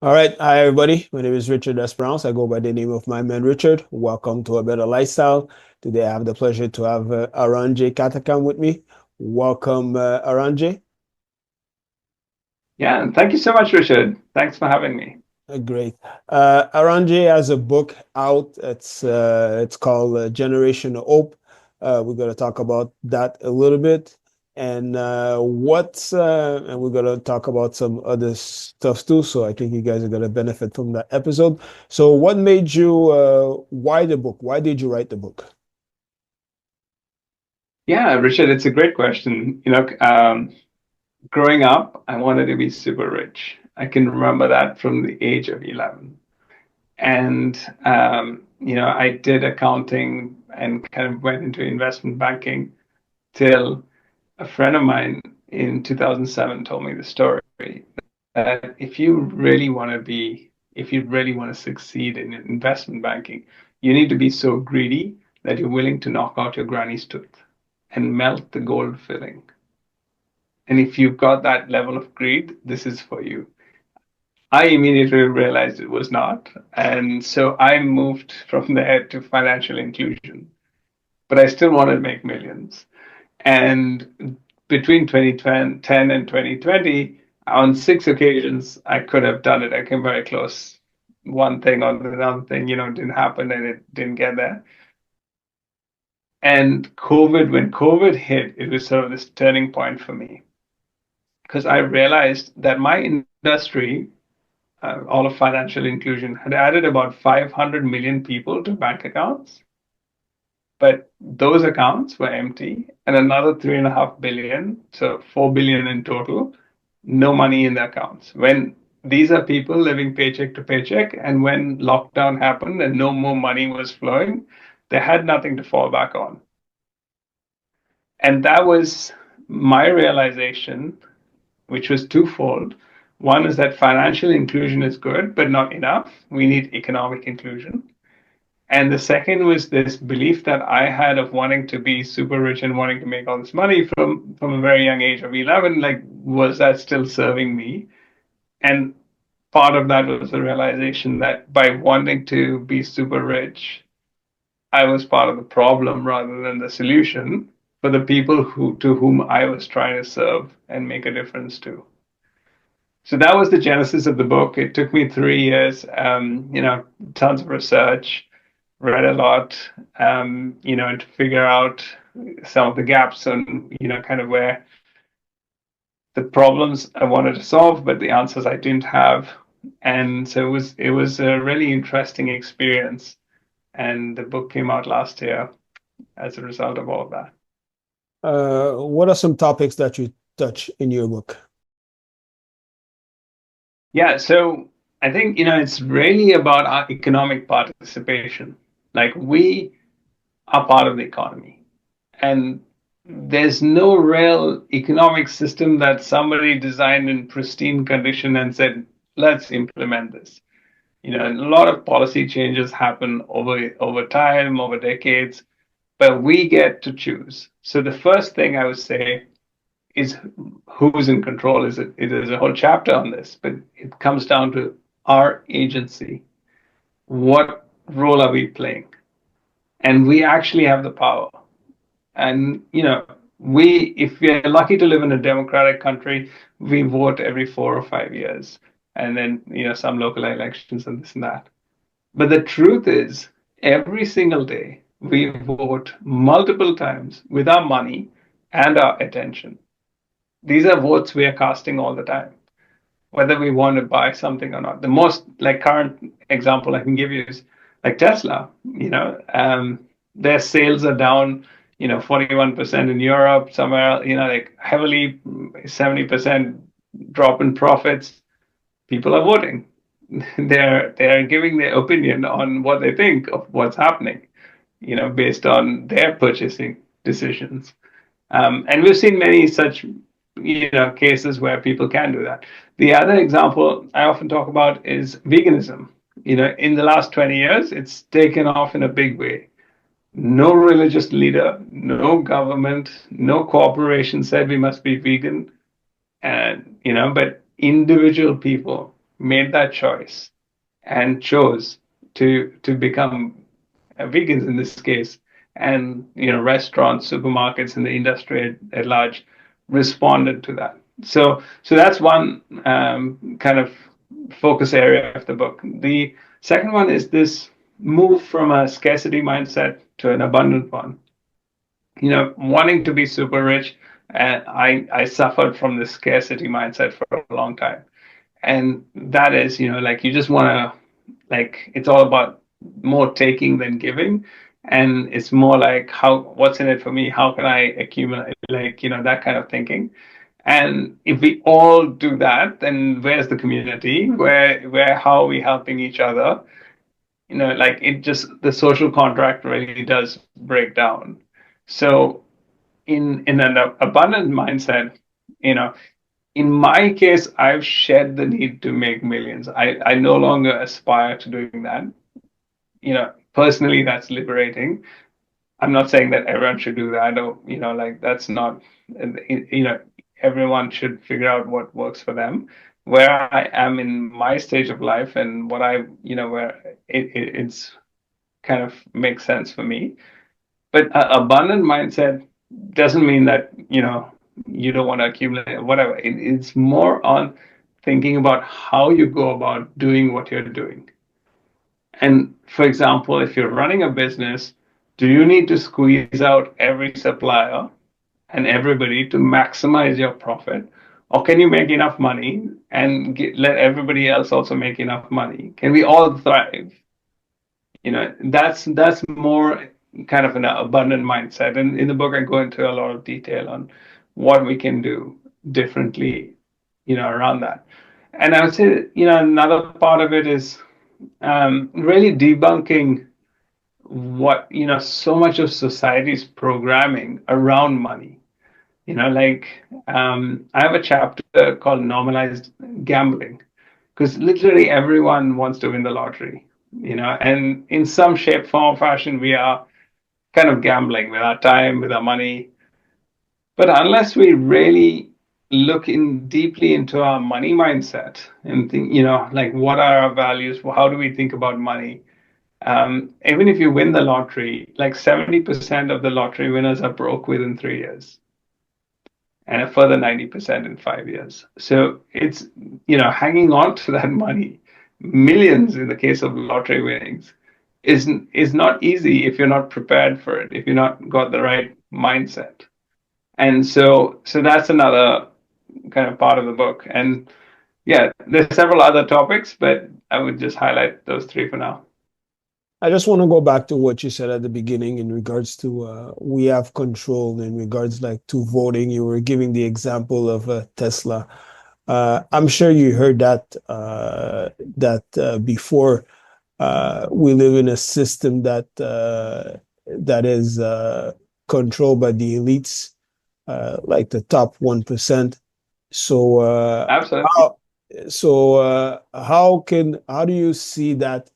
All right. Hi, everybody. My name is Richard.lesperance. I go by the name of my man, Richard. Welcome to A Better Lifestyle. Today, I have the pleasure to have Arunjay Katakam with me. Welcome, Arunjay. Yeah, and thank you so much, Richard. Thanks for having me. Great. Arunjay has a book out. It's called Generation Hope. We're going to talk about that a little bit. And we're going to talk about some other stuff too. So I think you guys are going to benefit from that episode. So what made you, why the book? Why did you write the book? Yeah, Richard, it's a great question. Growing up, I wanted to be super rich. I can remember that from the age of 11. And, I did accounting and kind of went into investment banking till a friend of mine in 2007 told me the story that if you really want to succeed in investment banking, you need to be so greedy that you're willing to knock out your granny's tooth and melt the gold filling. And if you've got that level of greed, this is for you. I immediately realized it was not. And so I moved from there to financial inclusion, but I still wanted to make millions. And between 2010 and 2020, on 6 occasions, I could have done it. I came very close. One thing or another thing, didn't happen and it didn't get there. And when COVID hit, it was sort of this turning point for me because I realized that my industry, all of financial inclusion, had added about 500 million people to bank accounts, but those accounts were empty, and another 3.5 billion, so 4 billion in total, no money in the accounts. When these are people living paycheck to paycheck, and when lockdown happened and no more money was flowing, they had nothing to fall back on. And that was my realization, which was twofold. One is that financial inclusion is good, but not enough. We need economic inclusion. And the second was this belief that I had of wanting to be super rich and wanting to make all this money from a very young age of 11. Like, was that still serving me? And part of that was the realization that by wanting to be super rich, I was part of the problem rather than the solution for the people to whom I was trying to serve and make a difference to. So that was the genesis of the book. It took me 3 years, tons of research, read a lot, and to figure out some of the gaps and, kind of where the problems I wanted to solve, but the answers I didn't have. And so it was a really interesting experience. And the book came out last year as a result of all of that. What are some topics that you touch in your book? Yeah, so I think, it's really about our economic participation. Like we are part of the economy. And there's no real economic system that somebody designed in pristine condition and said, let's implement this. And a lot of policy changes happen over time, over decades, but we get to choose. So the first thing I would say is who's in control. There's a whole chapter on this, but it comes down to our agency. What role are we playing? And we actually have the power. And if we're lucky to live in a democratic country, we vote every 4 or 5 years, and then some local elections and this and that. But the truth is, every single day we vote multiple times with our money and our attention. These are votes we are casting all the time, whether we want to buy something or not. The most like current example I can give you is like Tesla. Their sales are down, 41% in Europe, somewhere, like heavily 70% drop in profits. People are voting. They're giving their opinion on what they think of what's happening, based on their purchasing decisions. And we've seen many such, cases where people can do that. The other example I often talk about is veganism. In the last 20 years, it's taken off in a big way. No religious leader, no government, no corporation said we must be vegan. And, but individual people made that choice and chose to become vegans in this case, and restaurants, supermarkets, and the industry at large responded to that. So that's one kind of focus area of the book. The second one is this move from a scarcity mindset to an abundant one. Wanting to be super rich, and I suffered from this scarcity mindset for a long time. And that is, like you just want to, like, it's all about more taking than giving. And it's more like, what's in it for me? How can I accumulate? Like, that kind of thinking. And if we all do that, then where's the community? How are we helping each other? Like, it just, the social contract really does break down. So in an abundant mindset, you know, in my case, I've shed the need to make millions. I no longer aspire to doing that. Personally, that's liberating. I'm not saying that everyone should do that. Or, like, that's not, you know, everyone should figure out what works for them. Where I am in my stage of life and what where it's kind of makes sense for me. But abundant mindset doesn't mean that, you don't want to accumulate or whatever. It's more on thinking about how you go about doing what you're doing. And for example, if you're running a business, do you need to squeeze out every supplier and everybody to maximize your profit? Or can you make enough money and let everybody else also make enough money? Can we all thrive? That's more kind of an abundant mindset. And in the book, I go into a lot of detail on what we can do differently, around that. And I would say, another part of it is really debunking what, so much of society's programming around money. Like, I have a chapter called Normalized Gambling, because literally everyone wants to win the lottery, and in some shape, form, or fashion, we are kind of gambling with our time, with our money. But unless we really look in deeply into our money mindset and think, like, what are our values? How do we think about money? Even if you win the lottery, like 70% of the lottery winners are broke within 3 years, and a further 90% in 5 years. So it's, hanging on to that money, millions in the case of lottery winnings, is not easy if you're not prepared for it, if you're not got the right mindset. And so that's another kind of part of the book. And yeah, there's several other topics, but I would just highlight those three for now. I just want to go back to what you said at the beginning in regards to we have control in regards like to voting. You were giving the example of Tesla. I'm sure you heard that before. We live in a system that is controlled by the elites, like the top 1%. So Absolutely. how do you see that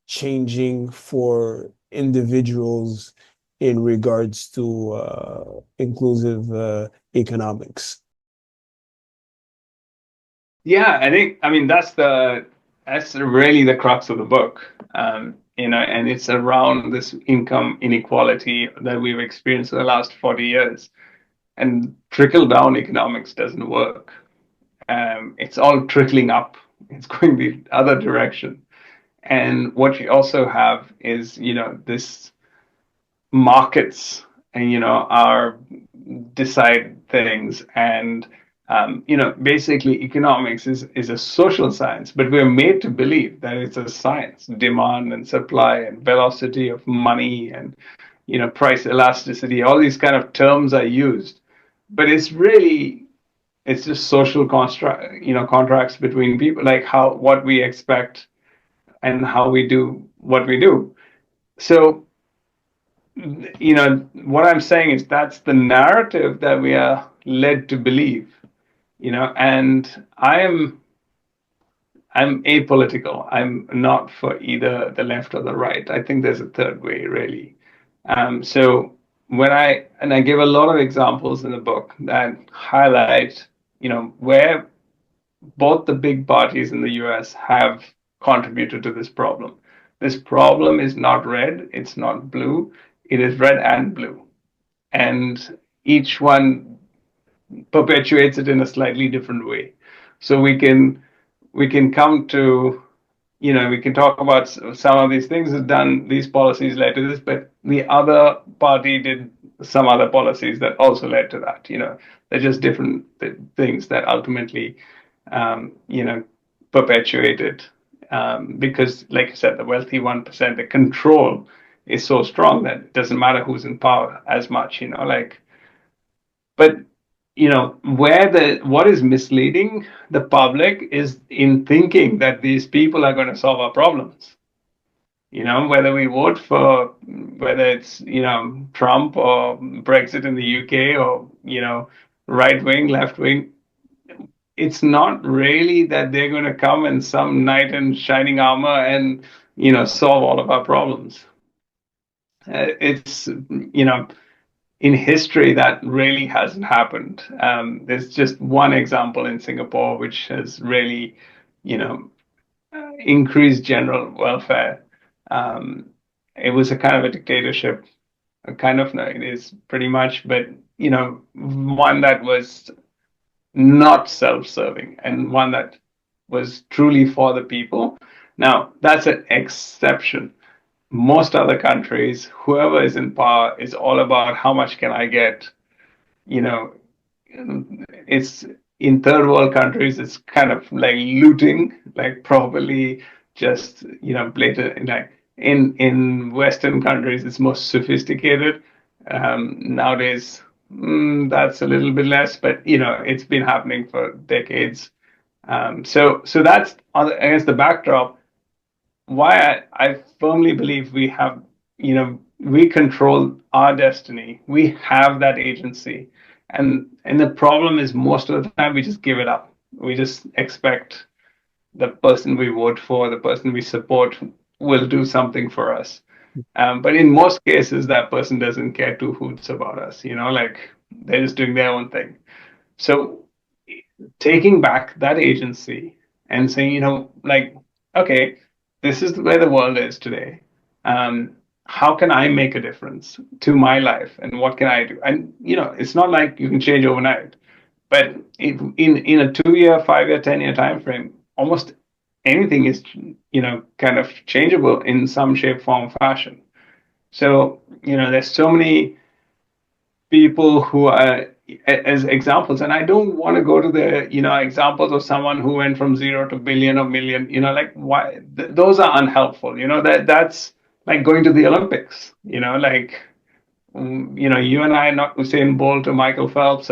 changing for individuals in regards to inclusive economics? Yeah, I mean, that's really the crux of the book. And it's around this income inequality that we've experienced in the last 40 years. And trickle down economics doesn't work. It's all trickling up. It's going the other direction. And what you also have is, this markets and, are decide things. And, basically economics is a social science, but we're made to believe that it's a science, demand and supply and velocity of money and, price elasticity, all these kind of terms are used. But it's just social construct, contracts between people, like what we expect and how we do what we do. So, what I'm saying is that's the narrative that we are led to believe, and I'm apolitical. I'm not for either the left or the right. I think there's a third way, really. So I give a lot of examples in the book that highlight, where both the big parties in the US have contributed to this problem. This problem is not red, it's not blue, it is red and blue. And each one perpetuates it in a slightly different way. So we can come to, we can talk about some of these things have done, these policies led to this, but the other party did some other policies that also led to that. They're just different things that ultimately, you know, perpetuated. Because, like I said, the wealthy 1%, the control is so strong that it doesn't matter who's in power as much, but what is misleading the public is in thinking that these people are going to solve our problems. Whether we vote for, whether it's Trump or Brexit in the UK, or right wing, left wing, it's not really that they're going to come in some knight in shining armor and solve all of our problems. It's in history that really hasn't happened. There's just one example in Singapore which has really, you know, increased general welfare. Um, it was a kind of a dictatorship, a kind of, no, it is pretty much, but one that was not self-serving and one that was truly for the people. Now, that's an exception. Most other countries, whoever is in power is all about how much can I get. You know, it's in third world countries, it's kind of like looting, like probably just, blatant. Like in Western countries, it's more sophisticated. Nowadays, that's a little bit less, but it's been happening for decades. So that's against the backdrop why I firmly believe we control our destiny. We have that agency. And the problem is most of the time we just give it up. We just expect the person we vote for, the person we support will do something for us. But in most cases, that person doesn't care two hoots about us, like they're just doing their own thing. So taking back that agency and saying, like, okay, this is where the world is today. How can I make a difference to my life, and what can I do? And it's not like you can change overnight, but if in a 2-year, 5-year, 10-year time frame, almost anything is kind of changeable in some shape, form, fashion. So there's so many people who are as examples, and I don't want to go to the examples of someone who went from zero to billion or million. Like, why those are unhelpful. That's like going to the Olympics. Like, you and I are not Usain Bolt or Michael Phelps.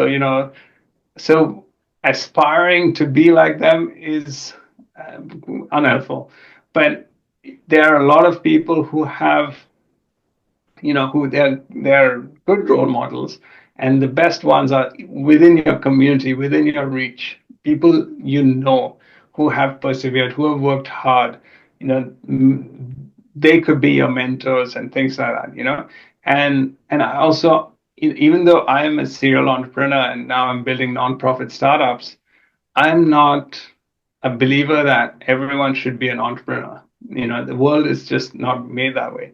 So aspiring to be like them is unhelpful. But there are a lot of people who have, who they're good role models, and the best ones are within your community, within your reach. People who have persevered, who have worked hard. They could be your mentors and things like that. And I also, even though I am a serial entrepreneur and now I'm building nonprofit startups, I'm not a believer that everyone should be an entrepreneur. The world is just not made that way.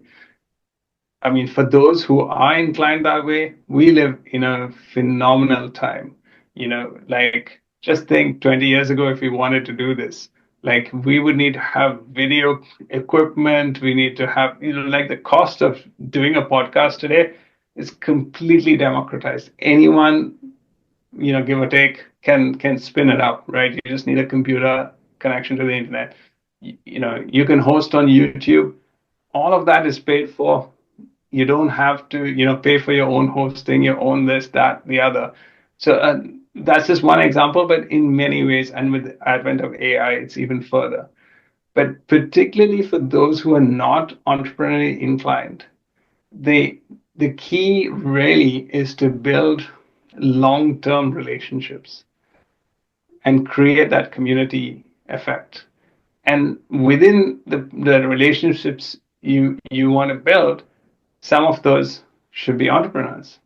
I mean, for those who are inclined that way, we live in a phenomenal time. Like, just think 20 years ago, if we wanted to do this, like, we would need to have video equipment. We need to have, like, the cost of doing a podcast today is completely democratized. Anyone, give or take, can spin it up, right? You just need a computer connection to the internet. You can host on YouTube. All of that is paid for. You don't have to pay for your own hosting, your own this, that, the other. So that's just one example, but in many ways, and with the advent of AI, it's even further. But particularly for those who are not entrepreneurially inclined, the key really is to build long-term relationships and create that community effect. And within the relationships you want to build, some of those should be entrepreneurs.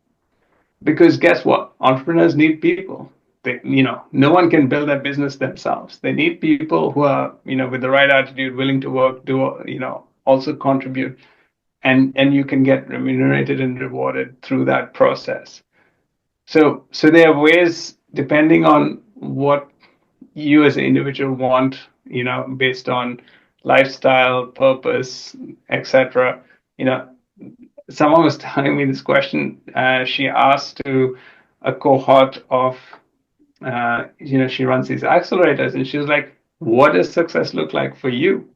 Because guess what? Entrepreneurs need people. no one can build that business themselves. They need people who are, with the right attitude, willing to work, do, also contribute, and you can get remunerated and rewarded through that process. So there are ways, depending on what you as an individual want, based on lifestyle, purpose, etc. You know, someone was telling me this question. She asked to a cohort of, she runs these accelerators, and she was like, "What does success look like for you?"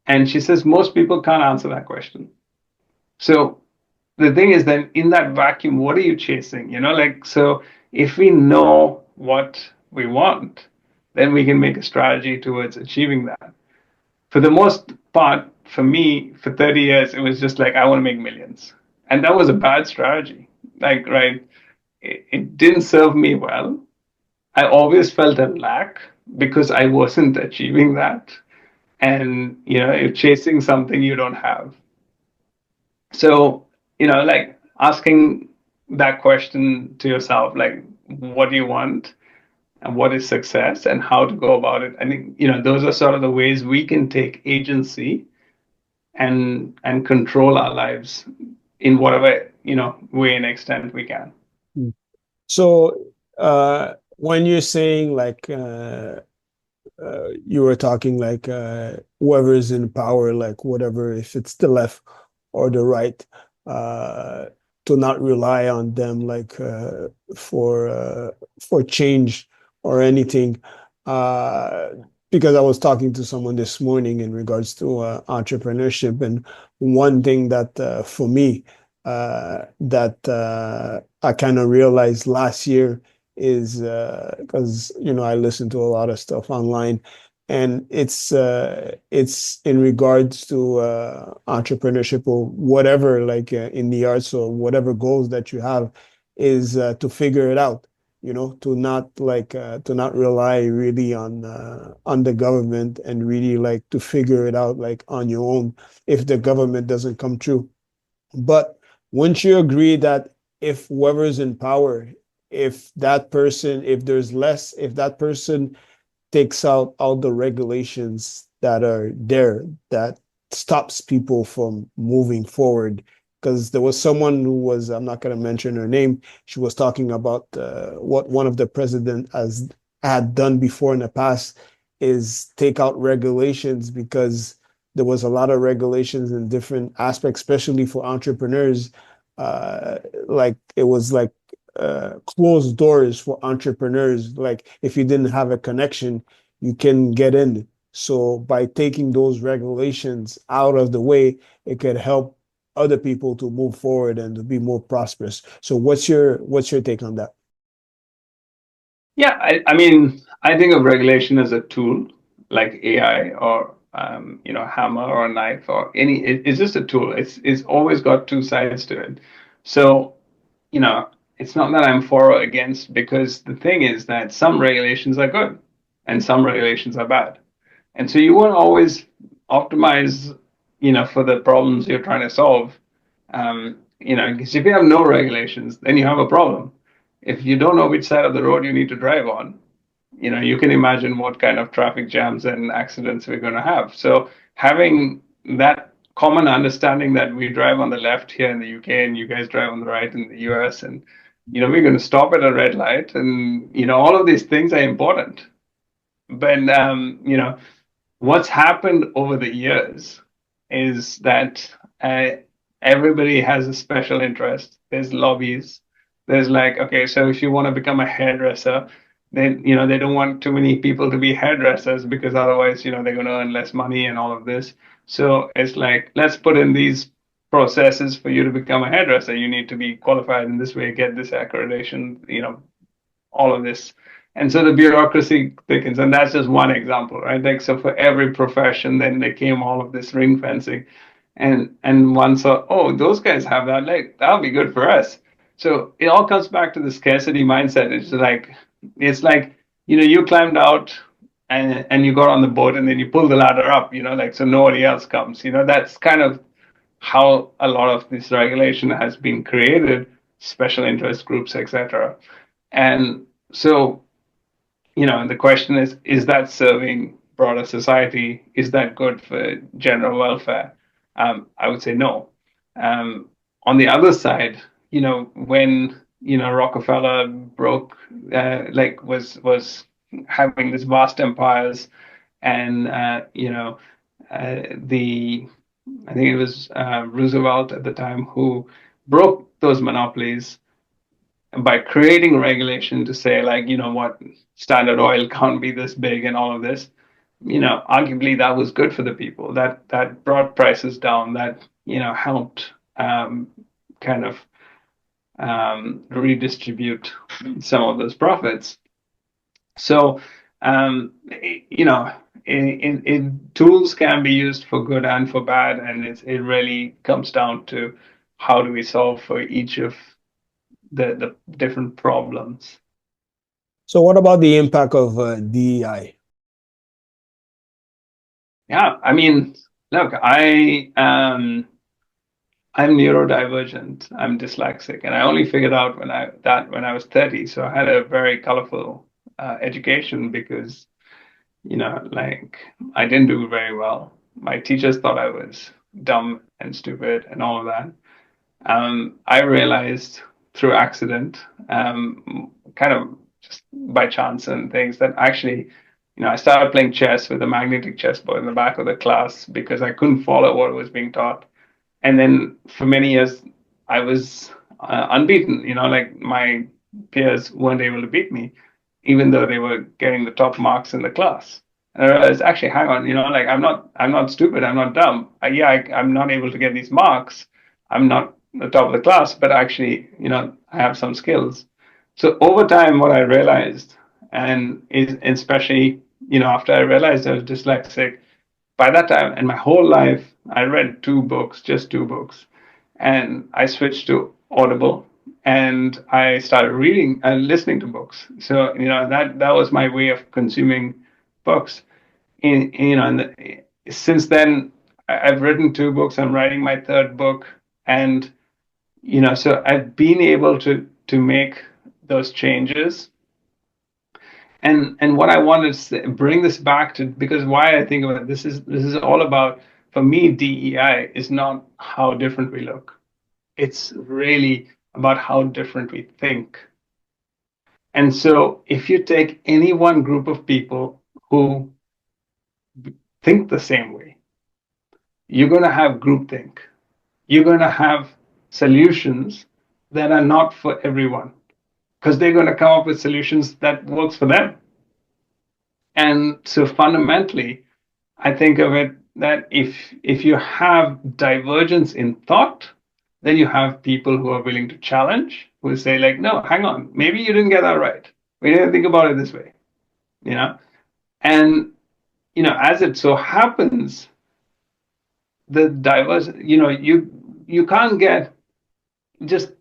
And she says most people can't answer that question. So the thing is, then in that vacuum, what are you chasing? So if we know what we want, then we can make a strategy towards achieving that. For the most part, for me, for 30 years, it was just like, I want to make millions. And that was a bad strategy. Like, right, it didn't serve me well. I always felt a lack because I wasn't achieving that. And, you're chasing something you don't have. So, like asking that question to yourself, like, what do you want and what is success and how to go about it? I think, those are sort of the ways we can take agency and control our lives in whatever, way and extent we can. Mm. So, when you're saying like you were talking like whoever is in power, like whatever, if it's the left or the right, uh, to not rely on them like for change or anything. Uh, because I was talking to someone this morning in regards to entrepreneurship, and one thing that for me that I kind of realized last year is because I listen to a lot of stuff online, and it's in regards to entrepreneurship or whatever, like in the arts or whatever goals that you have, is to figure it out. To not rely really on the government, and really like to figure it out like on your own if the government doesn't come true. But wouldn't you agree that if whoever's in power, if that person takes out all the regulations that are there that stops people from moving forward? Because there was someone who was, I'm not going to mention her name, she was talking about what one of the president has had done before in the past is take out regulations, because there was a lot of regulations in different aspects, especially for entrepreneurs. Like it was like closed doors for entrepreneurs. Like if you didn't have a connection, you can get in. So by taking those regulations out of the way, it could help other people to move forward and to be more prosperous. So what's your take on that? Yeah, I mean, I think of regulation as a tool, like AI or hammer or knife or it's just a tool. It's always got two sides to it. So, it's not that I'm for or against, because the thing is that some regulations are good and some regulations are bad. And so you won't always optimize, for the problems you're trying to solve. Because if you have no regulations, then you have a problem. If you don't know which side of the road you need to drive on, you can imagine what kind of traffic jams and accidents we're going to have. So having that common understanding that we drive on the left here in the UK and you guys drive on the right in the US, and we're going to stop at a red light, and all of these things are important. But what's happened over the years is that uh, everybody has a special interest. There's lobbies. There's like, okay, so if you want to become a hairdresser, then they don't want too many people to be hairdressers, because otherwise they're going to earn less money and all of this. So it's like, let's put in these processes for you to become a hairdresser. You need to be qualified in this way, get this accreditation, all of this. And so the bureaucracy thickens, and that's just one example, right? Like, so for every profession, then there came all of this ring fencing, and one saw, oh, those guys have that, like that'll be good for us. So it all comes back to the scarcity mindset. It's like you climbed out and you got on the boat, and then you pull the ladder up, like so nobody else comes. That's kind of how a lot of this regulation has been created, special interest groups, etc. And so and the question is that serving broader society? Is that good for general welfare? I would say no. Um, on the other side, when Rockefeller broke, was having these vast empires, and the I think it was Roosevelt at the time who broke those monopolies by creating regulation to say, like, what, Standard Oil can't be this big and all of this. Arguably that was good for the people. That brought prices down. That helped kind of redistribute some of those profits. So, tools can be used for good and for bad, and it really comes down to how do we solve for each of the different problems. So what about the impact of DEI? Yeah, I mean, look, I'm neurodivergent. I'm dyslexic, and I only figured out when I was 30. So I had a very colorful education because like I didn't do very well. My teachers thought I was dumb and stupid and all of that. I realized through accident, kind of just by chance and things, that actually, I started playing chess with a magnetic chessboard in the back of the class because I couldn't follow what was being taught. And then for many years, I was unbeaten. Like my peers weren't able to beat me, even though they were getting the top marks in the class. And I realized, actually, hang on, like I'm not stupid, I'm not dumb. I'm not able to get these marks. I'm not the top of the class, but actually, I have some skills. So over time, what I realized, and is especially, after I realized I was dyslexic, by that time in my whole life, I read two books, just two books, and I switched to Audible and I started reading and listening to books. So that was my way of consuming books. And since then, I've written two books. I'm writing my third book, and so I've been able to make those changes. And what I want to bring this back to, because why I think about this is all about, for me, DEI is not how different we look. It's really about how different we think. And so if you take any one group of people who think the same way, you're going to have groupthink. You're going to have solutions that are not for everyone, because they're going to come up with solutions that works for them. And so fundamentally, I think of it that if you have divergence in thought, then you have people who are willing to challenge, who say, like, no, hang on, maybe you didn't get that right. We didn't think about it this way, you know? And as it so happens, the diverse, you can't get just,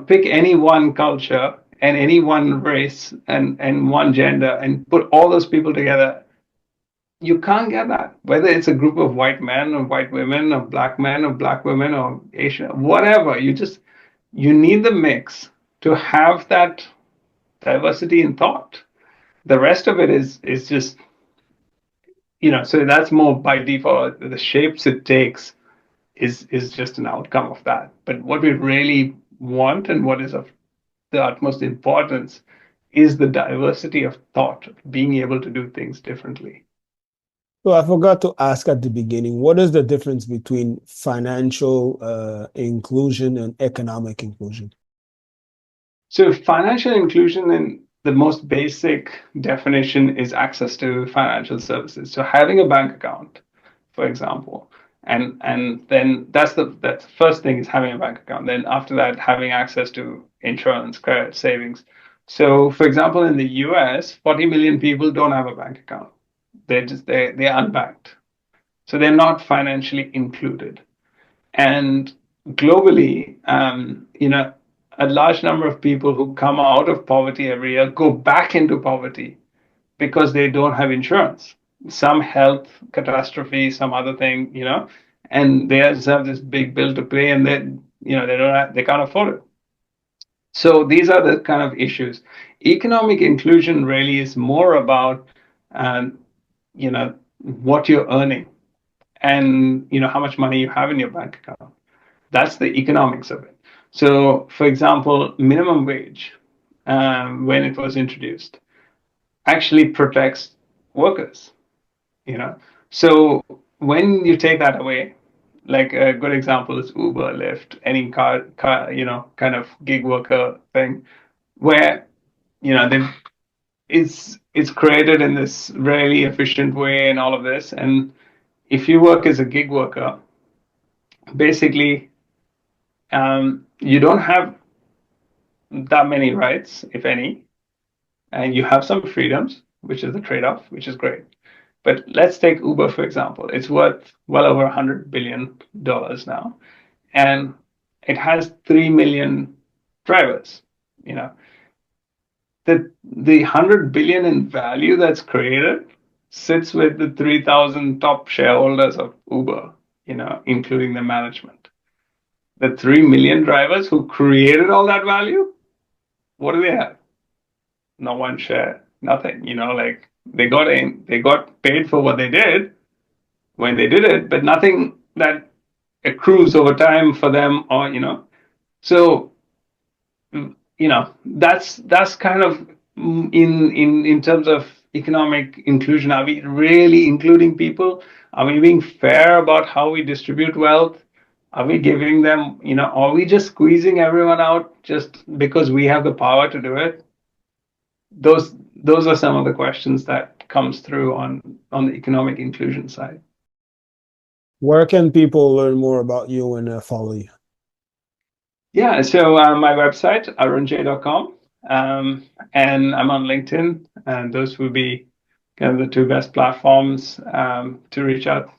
pick any one culture and any one race and one gender and put all those people together. You can't get that. Whether it's a group of white men or white women or black women or Asian, whatever, you need the mix to have that diversity in thought. The rest of it is just, so that's more by default. The shapes it takes is just an outcome of that. But what we really want and what is of the utmost importance is the diversity of thought, being able to do things differently. So I forgot to ask at the beginning, what is the difference between financial inclusion and economic inclusion? So financial inclusion in the most basic definition is access to financial services. So having a bank account, for example, and then that's the first thing, is having a bank account. Then after that, having access to insurance, credit, savings. So for example, in the US, 40 million people don't have a bank account. They're unbanked. So they're not financially included. And globally, a large number of people who come out of poverty every year go back into poverty because they don't have insurance, some health catastrophe, some other thing, and they just have this big bill to pay, and they can't afford it. So these are the kind of issues. Economic inclusion really is more about, um, what you're earning and how much money you have in your bank account. That's the economics of it. So, for example, minimum wage, when it was introduced, actually protects workers. You know, so when you take that away, like a good example is Uber, Lyft, any car, kind of gig worker thing, where they it's created in this really efficient way and all of this. And if you work as a gig worker, basically, you don't have that many rights, if any, and you have some freedoms, which is the trade-off, which is great. But let's take Uber, for example. It's worth well over $100 billion now, and it has 3 million drivers. You know, the 100 billion in value that's created sits with the 3,000 top shareholders of Uber, including the management. The 3 million drivers who created all that value, what do they have? No one share, nothing. Like they got paid for what they did when they did it, but nothing that accrues over time for them, or so that's kind of, in terms of economic inclusion. Are we really including people? Are we being fair about how we distribute wealth? Are we giving them, are we just squeezing everyone out just because we have the power to do it? Those are some of the questions that comes through on the economic inclusion side. Where can people learn more about you and follow you? Yeah, so my website, arunjay.com, and I'm on LinkedIn, and those would be kind of the two best platforms to reach out.